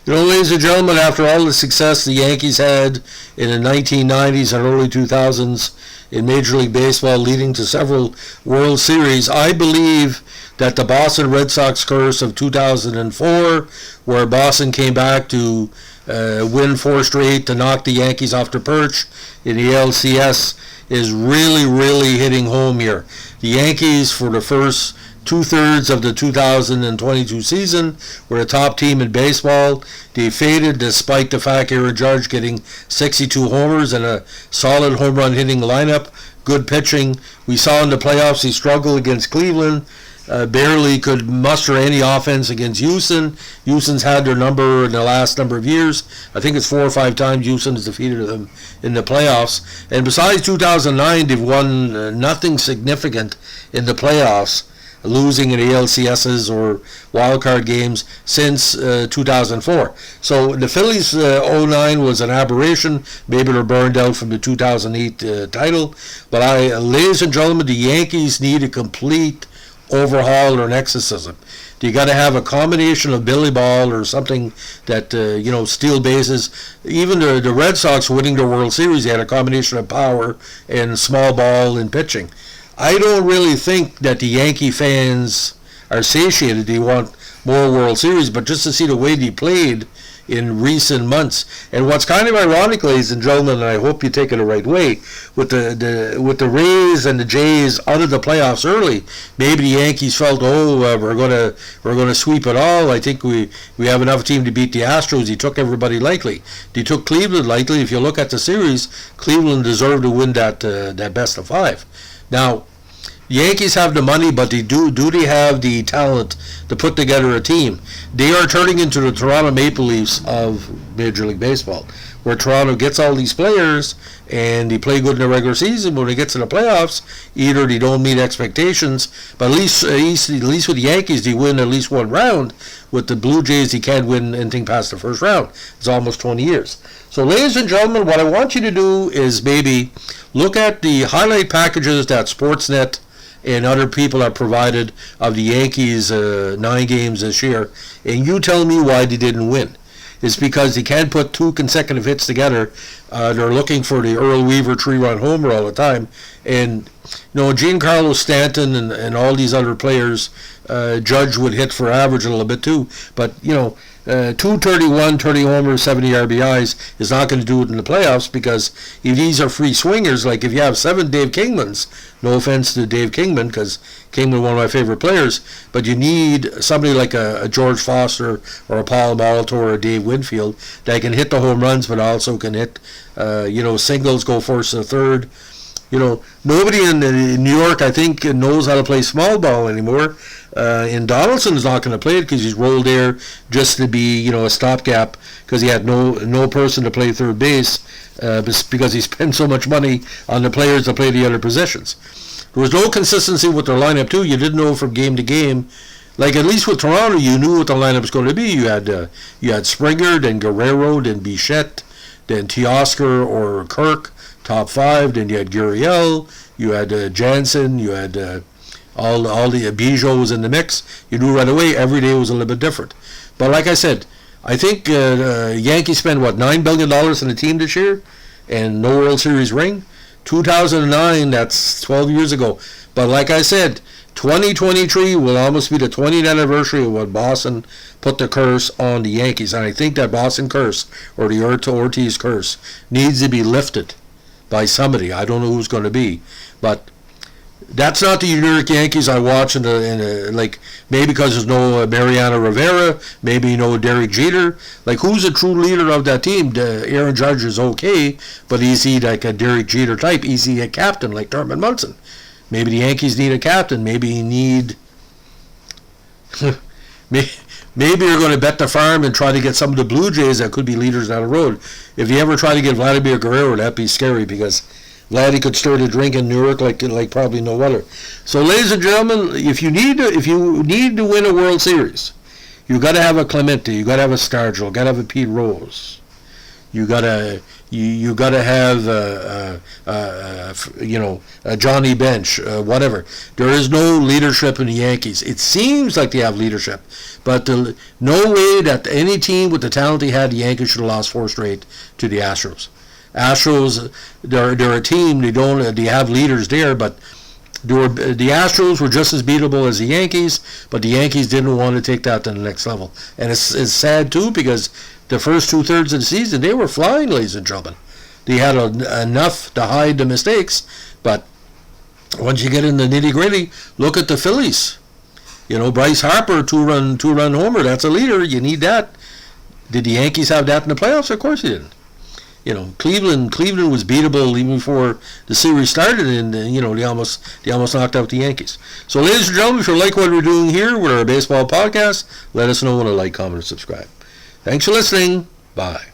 Ladies and gentlemen, after all the success the Yankees had in the 1990s and early 2000s in Major League Baseball, leading to several World Series, I believe that the Boston Red Sox curse of 2004, where Boston came back to win 4 straight to knock the Yankees off the perch in the ALCS, is really, really hitting home here. The Yankees, for the first 2/3 of the 2022 season, were a top team in baseball. They faded despite the fact Aaron Judge getting 62 homers and a solid home run hitting lineup. Good pitching. We saw in the playoffs he struggled against Cleveland. Barely could muster any offense against Houston. Houston's had their number in the last number of years. I think it's 4 or 5 times Houston has defeated them in the playoffs. And besides 2009, they've won nothing significant in the playoffs, losing in the ALCSs or wildcard games since 2004. So the Phillies 09 was an aberration. Maybe they're burned out from the 2008 title. But ladies and gentlemen, the Yankees need a complete overhaul or an exorcism. You got to have a combination of Billy Ball or something that steal bases. Even the Red Sox winning the World Series, they had a combination of power and small ball and pitching. I don't really think that the Yankee fans are satiated. They want more World Series, but just to see the way they played in recent months. And what's kind of ironic, ladies and gentlemen, and I hope you take it the right way, with the Rays and the Jays out of the playoffs early, maybe the Yankees felt, we're gonna sweep it all. I think we have enough team to beat the Astros. He took everybody lightly. They took Cleveland lightly. If you look at the series, Cleveland deserved to win that best of 5. Now, the Yankees have the money, but do they have the talent to put together a team? They are turning into the Toronto Maple Leafs of Major League Baseball, where Toronto gets all these players and they play good in the regular season. When they get to the playoffs, either they don't meet expectations, but at least with the Yankees, they win at least one round. With the Blue Jays, they can't win anything past the first round. It's almost 20 years. So, ladies and gentlemen, what I want you to do is maybe look at the highlight packages that Sportsnet and other people have provided of the Yankees 9 games this year, and you tell me why they didn't win. It's because they can't put 2 consecutive hits together. They're looking for the Earl Weaver 3-run homer all the time. And, Giancarlo Stanton and all these other players, Judge would hit for average a little bit too. But, 231, 30 homers, 70 RBIs is not going to do it in the playoffs, because if these are free swingers, like if you have 7 Dave Kingmans, no offense to Dave Kingman, because Kingman one of my favorite players, but you need somebody like a George Foster or a Paul Molitor or a Dave Winfield that can hit the home runs, but also can hit, singles, go first to third. Nobody in New York, I think, knows how to play small ball anymore. And Donaldson's not going to play it because he's rolled there just to be, a stopgap, because he had no person to play third base, because he spent so much money on the players to play the other positions. There was no consistency with their lineup too. You didn't know from game to game. Like, at least with Toronto, you knew what the lineup was going to be. You had Springer, then Guerrero, then Bichette, then Teoscar or Kirk, top 5. Then you had Gurriel, you had Jansen, you had all the Biggio was in the mix. You knew right away every day was a little bit different. But like I said, I think Yankees spent $9 billion in the team this year, and no World Series ring. 2009, that's 12 years ago. But like I said, 2023 will almost be the 20th anniversary of when Boston put the curse on the Yankees. And I think that Boston curse, or the Ortiz curse, needs to be lifted by somebody. I don't know who's going to be. But that's not the New York Yankees I watch like, maybe because there's no Mariano Rivera, maybe no Derek Jeter. Like, who's a true leader of that team? Aaron Judge is okay, but is he like a Derek Jeter type? Is he a captain like Thurman Munson? Maybe the Yankees need a captain. Maybe you need... Maybe you're going to bet the farm and try to get some of the Blue Jays that could be leaders down the road. If you ever try to get Vladimir Guerrero, that'd be scary, because Vladdy could stir the drink in New York like probably no other. So, ladies and gentlemen, if you need to win a World Series, you got to have a Clemente, you got to have a Stargell, got to have a Pete Rose. You gotta have a Johnny Bench, whatever. There is no leadership in the Yankees. It seems like they have leadership, but no way that any team with the talent they had, the Yankees should have lost 4 straight to the Astros. Astros, they're a team. They have leaders there, but the Astros were just as beatable as the Yankees, but the Yankees didn't want to take that to the next level. And it's sad too, because the first 2/3 of the season they were flying, ladies and gentlemen. They had enough to hide the mistakes, but once you get in the nitty gritty, look at the Phillies. Bryce Harper, two-run homer. That's a leader. You need that. Did the Yankees have that in the playoffs? Of course they didn't. Cleveland was beatable even before the series started, and they almost knocked out the Yankees. So, ladies and gentlemen, if you like what we're doing here with our baseball podcast, let us know and like, comment, and subscribe. Thanks for listening. Bye.